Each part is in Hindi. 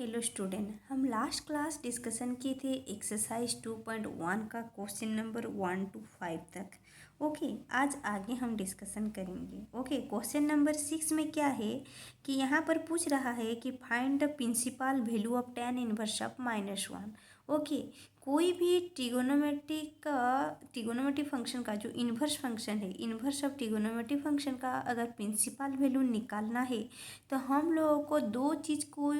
हेलो स्टूडेंट, हम लास्ट क्लास डिस्कशन किए थे एक्सरसाइज 2.1 का क्वेश्चन नंबर 1 to 5 तक। ओके, आज आगे हम डिस्कशन करेंगे। ओके, क्वेश्चन नंबर 6 में क्या है कि यहाँ पर पूछ रहा है कि find the principal value of tan inverse of -1। Okay, कोई भी ट्रिगोनोमेट्री फंक्शन का जो इन्वर्स फंक्शन है, इन्वर्स ऑफ ट्रिगोनोमेट्री फंक्शन का अगर प्रिंसिपल वैल्यू निकालना है तो हम लोगों को दो चीज़ को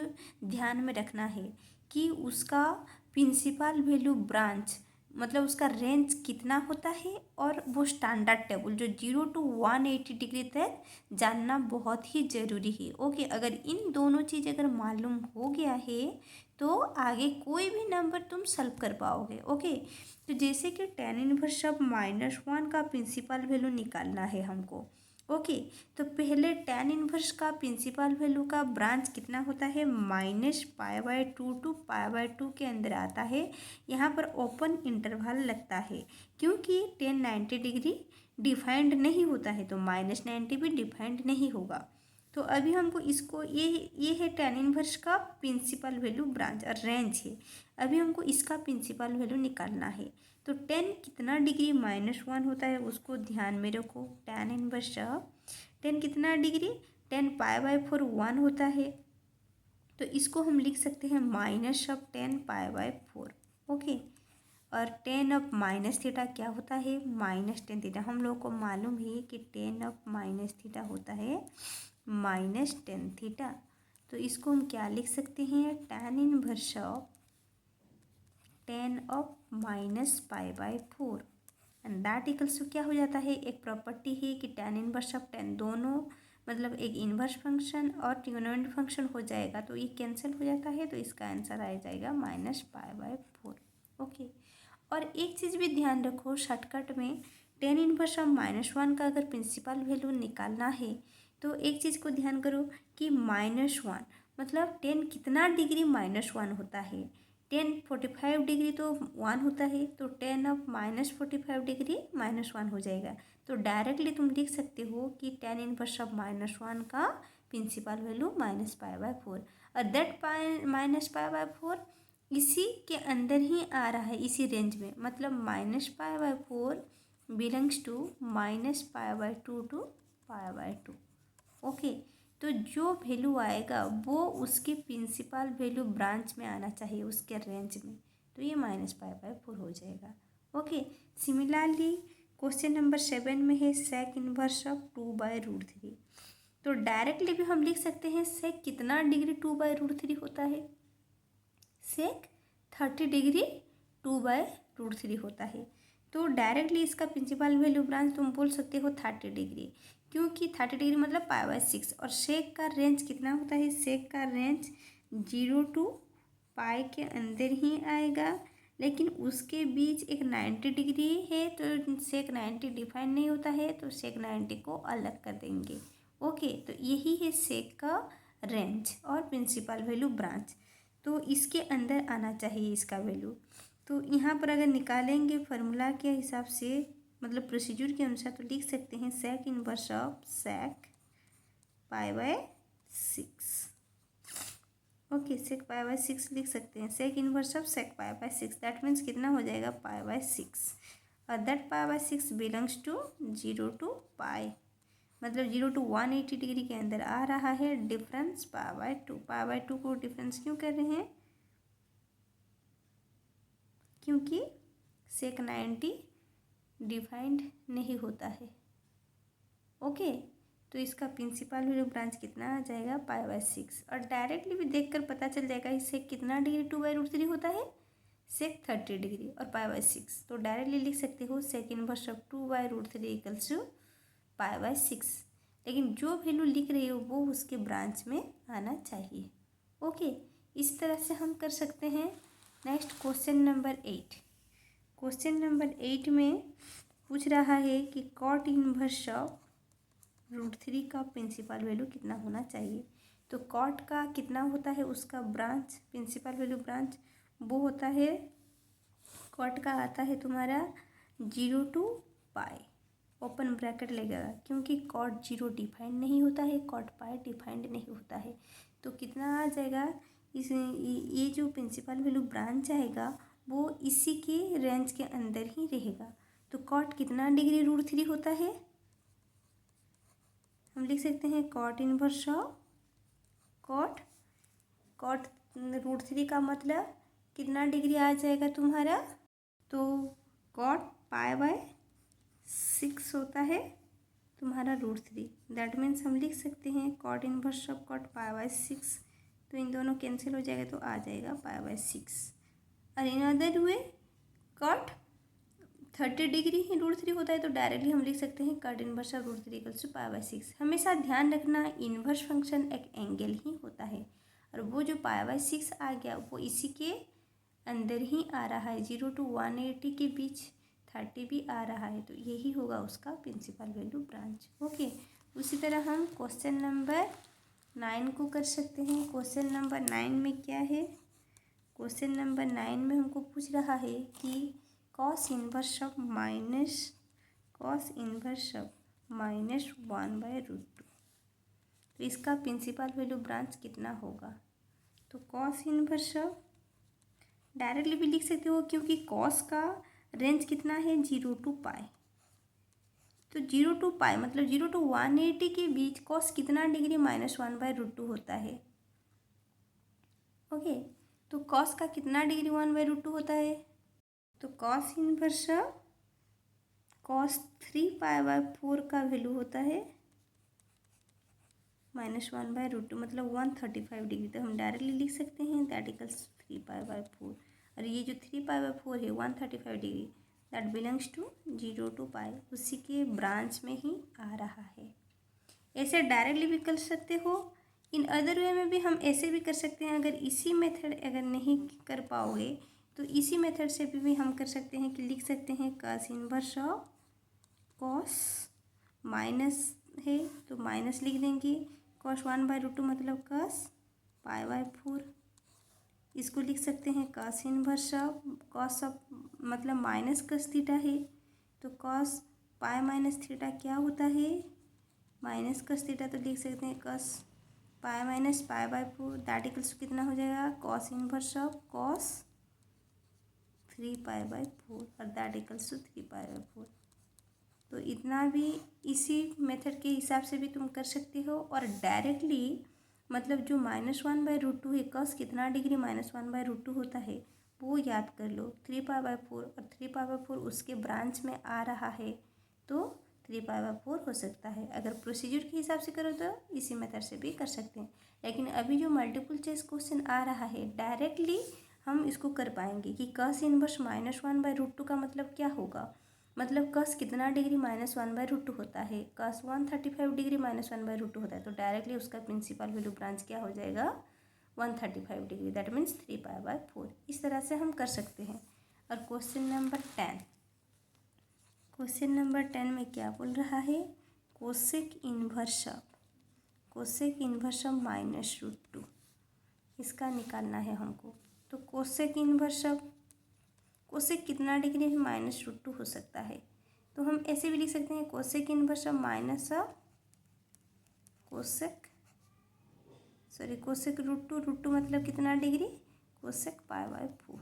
ध्यान में रखना है कि उसका प्रिंसिपल वैल्यू ब्रांच मतलब उसका रेंज कितना होता है, और वो स्टैंडर्ड टेबल जो 0 to 180 डिग्री तक जानना बहुत ही ज़रूरी है। ओके, अगर इन दोनों चीज़ अगर मालूम हो गया है तो आगे कोई भी नंबर तुम सॉल्व कर पाओगे। ओके, तो जैसे कि tan इनवर्स ऑफ -1 का प्रिंसिपल वैल्यू निकालना है हमको। ओके, तो पहले tan इनवर्स का प्रिंसिपल वैल्यू का ब्रांच कितना होता है, -π/2 to π/2 के अंदर आता है। यहाँ पर ओपन इंटरवल लगता है क्योंकि tan 90 डिग्री डिफाइंड नहीं होता है तो -90 भी डिफाइंड नहीं होगा। तो अभी हमको इसको ये है tan इनवर्स का प्रिंसिपल वैल्यू ब्रांच और रेंज है। अभी हमको इसका प्रिंसिपल वैल्यू निकालना है। तो tan कितना डिग्री -1 होता है उसको ध्यान में रखो। tan इनवर्स tan कितना डिग्री, tan π/4 1 होता है, तो इसको हम लिख सकते हैं -tan π/4। ओके, और tan ऑफ माइनस थीटा क्या होता है, -tan थीटा। हम लोग को मालूम है कि tan ऑफ माइनस थीटा होता है -tan थीटा। तो इसको हम क्या लिख सकते हैं, tan inverse of tan of -π/4 and that equals to क्या हो जाता है, एक प्रॉपर्टी है कि tan इनवर्स ऑफ tan दोनों मतलब एक इन्वर्स फंक्शन और ट्रिगोनोमेट्री फंक्शन हो जाएगा तो ये कैंसिल हो जाता है, तो इसका आंसर आ जाएगा -π/4। ओके, और एक चीज़ भी ध्यान रखो शॉर्टकट में, tan इनवर्स ऑफ -1 का अगर प्रिंसिपल वैल्यू निकालना है तो एक चीज़ को ध्यान करो कि -1 मतलब tan कितना डिग्री -1 होता है, tan 45 डिग्री तो 1 होता है, तो tan ऑफ -45 डिग्री -1 हो जाएगा। तो डायरेक्टली तुम लिख सकते हो कि tan इनवर्स ऑफ -1 का प्रिंसिपल वैल्यू -π/4 और दैट -π/4 इसी के अंदर ही आ रहा है, इसी रेंज में, मतलब -π/4 बिलोंग्स टू -π/2 to π/2। ओके, तो जो वैल्यू आएगा वो उसके प्रिंसिपल वैल्यू ब्रांच में आना चाहिए, उसके रेंज में, तो ये -π/4 हो जाएगा। ओके, सिमिलरली क्वेश्चन नंबर 7 में है sec इनवर्स ऑफ 2/√3। तो डायरेक्टली भी हम लिख सकते हैं sec कितना डिग्री 2/√3 होता है, sec 30 डिग्री 2/√3 होता है। तो डायरेक्टली इसका प्रिंसिपल वैल्यू ब्रांच तुम बोल सकते हो 30 डिग्री, क्योंकि 30 डिग्री मतलब π/6 और सेक का रेंज कितना होता है, सेक का रेंज 0 to π के अंदर ही आएगा, लेकिन उसके बीच एक 90 डिग्री है तो सेक 90 डिफाइन नहीं होता है, तो सेक 90 को अलग कर देंगे। ओके, तो यही है सेक का रेंज और प्रिंसिपल वैल्यू ब्रांच, तो इसके अंदर आना चाहिए इसका वैल्यू। तो यहाँ पर अगर निकालेंगे फार्मूला के हिसाब से मतलब प्रोसीजर के अनुसार तो लिख सकते हैं sec inverse of sec π/6। Okay, sec π/6 लिख सकते हैं, sec inverse of sec π/6 that means कितना हो जाएगा π/6, और दैट π/6 बिलोंग्स टू 0 to π, मतलब 0 to 180 डिग्री के अंदर आ रहा है। डिफरेंस π/2 को डिफरेंस क्यों कर रहे हैं, क्योंकि sec 90 डिफाइंड नहीं होता है। ओके, तो इसका प्रिंसिपल वैल्यू ब्रांच कितना आ जाएगा π/6, और डायरेक्टली भी देखकर पता चल जाएगा इससे कितना डिग्री 2/√3 होता है, sec 30 डिग्री और π/6, तो डायरेक्टली लिख सकते हो sec inverse of 2/√3 equals to π/6, लेकिन जो वैल्यू लिख रहे हो वो उसके ब्रांच में आना चाहिए। ओके, इस तरह से हम कर सकते हैं। Next question number 8। Question number 8 में पूछ रहा है कि कॉट इनवर्स ऑफ √3 का प्रिंसिपल वैल्यू कितना होना चाहिए। तो कॉट का कितना होता है उसका ब्रांच, प्रिंसिपल वैल्यू ब्रांच, वो होता है, कॉट का आता है तुम्हारा 0 to π, ओपन ब्रैकेट लगेगा, क्योंकि कॉट 0 डिफाइंड नहीं होता है, कॉट π डिफाइंड नहीं होता है, तो कितना आ जाएगा ये जो प्रिंसिपल वैल्यू ब्रांच आएगा वो इसी के रेंज के अंदर ही रहेगा। तो कॉट कितना डिग्री √3 होता है? हम लिख सकते हैं कॉट इनवर्स ऑफ कॉट √3 का मतलब कितना डिग्री आ जाएगा तुम्हारा? तो कॉट π/6 होता है तुम्हारा √3। दैट मीन्स हम लिख सकते हैं कॉट इनवर्स ऑफ कॉट π/6। तो इन दोनों कैंसिल हो जाएगा तो आ जाएगा π/6। और in other way cot 30 degree ही √3 होता है तो डायरेक्टली हम लिख सकते हैं कॉट इनवर्स ऑफ √3 = π/6। हमेशा ध्यान रखना इन्वर्स फंक्शन एक एंगल ही होता है और वो जो π/6 आ गया वो इसी के अंदर ही आ रहा है। 0 to 180 के बीच 30 भी आ रहा है तो यही होगा उसका प्रिंसिपल वैल्यू ब्रांच। ओके, उसी तरह हम क्वेश्चन नंबर 9 को कर सकते हैं। क्वेश्चन नंबर 9 में क्या है? क्वेश्चन नंबर 9 में हमको पूछ रहा है कि कॉस इनवर्स ऑफ -1/√2, तो इसका प्रिंसिपल वैल्यू ब्रांच कितना होगा? तो कॉस इनवर्स ऑफ डायरेक्टली भी लिख सकते हो क्योंकि कॉस का रेंज कितना है 0 to π। तो 0 to π मतलब 0 to 180 के बीच कॉस कितना डिग्री -1/√2 होता है? ओके, तो कॉस का कितना डिग्री 1/√2 होता है? तो कॉस इनवर्स कॉस 3π/4 का वैल्यू होता है -1/√2 मतलब 135 डिग्री। तो हम डायरेक्टली लिख सकते हैं दैट इक्वल्स 3π/4। और ये जो 3π/4 है 135 degree that belongs to 0 to π, उसी के ब्रांच में ही आ रहा है। ऐसे डायरेक्टली भी कर सकते हो, इन अदर वे में भी हम ऐसे भी कर सकते हैं। अगर इसी मेथड अगर नहीं कर पाओगे तो इसी मेथड से भी हम कर सकते हैं कि लिख सकते हैं cos inverse of cos minus है तो माइनस लिख देंगे, कॉस 1/√2 मतलब कॉस π/4। इसको लिख सकते हैं cos inverse of cos of मतलब माइनस कॉस थीटा है तो कॉस π - थीटा क्या होता है? Minus cos theta. तो लिख सकते हैं कॉस π - π/4 दैट इक्वल्स कितना हो जाएगा? कॉस इनवर्स ऑफ कॉस 3π/4 और दैट इक्वल्स टू 3π/4। तो इतना भी इसी मेथड के हिसाब से भी तुम कर सकते हो। और डायरेक्टली मतलब जो -1/√2 है कॉस कितना डिग्री -1/√2 होता है वो याद कर लो 3π/4 और 3π/4 उसके ब्रांच में आ रहा है तो 3π/4 हो सकता है। अगर प्रोसीजर के हिसाब से करो तो इसी मेथड से भी कर सकते हैं। लेकिन अभी जो मल्टीपल चॉइस क्वेश्चन आ रहा है डायरेक्टली हम इसको कर पाएंगे कि कॉस इनवर्स -1/√2 का मतलब क्या होगा? मतलब कॉस कितना डिग्री -1/√2 होता है? कॉस 135 डिग्री -1/√2 होता है तो डायरेक्टली उसका प्रिंसिपल वैल्यू ब्रांच क्या हो जाएगा? 135 डिग्री दैट मीन्स 3π/4। इस तरह से हम कर सकते हैं। और क्वेश्चन नंबर 10 में क्या बोल रहा है? कोसेक इनवर्स ऑफ -√2 इसका निकालना है हमको। तो कोसेक इनवर्स ऑफ कोसेक कितना डिग्री -√2 हो सकता है? तो हम ऐसे भी लिख सकते हैं कोसेक इनवर्स ऑफ कोसेक √2 मतलब कितना degree? Cosec π/4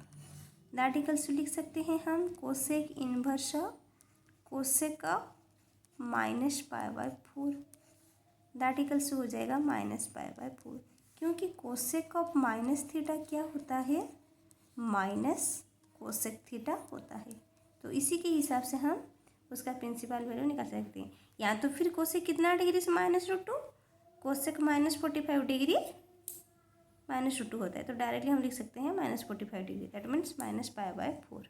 that equals to लिख सकते हैं हम cosec inverse of cosec of -π/4 that equals हो जाएगा -π/4 क्योंकि कोसेक ऑफ माइनस थीटा क्या होता है? माइनस कोसेक थीटा होता है। तो इसी के हिसाब से हम उसका प्रिंसिपल वैल्यू निकाल सकते हैं। या तो फिर कोसेक कितना डिग्री से -√2? कोसेक -45 डिग्री -√2 होता है तो डायरेक्टली हम लिख सकते हैं -45 डिग्री दैट मीन्स -π/4।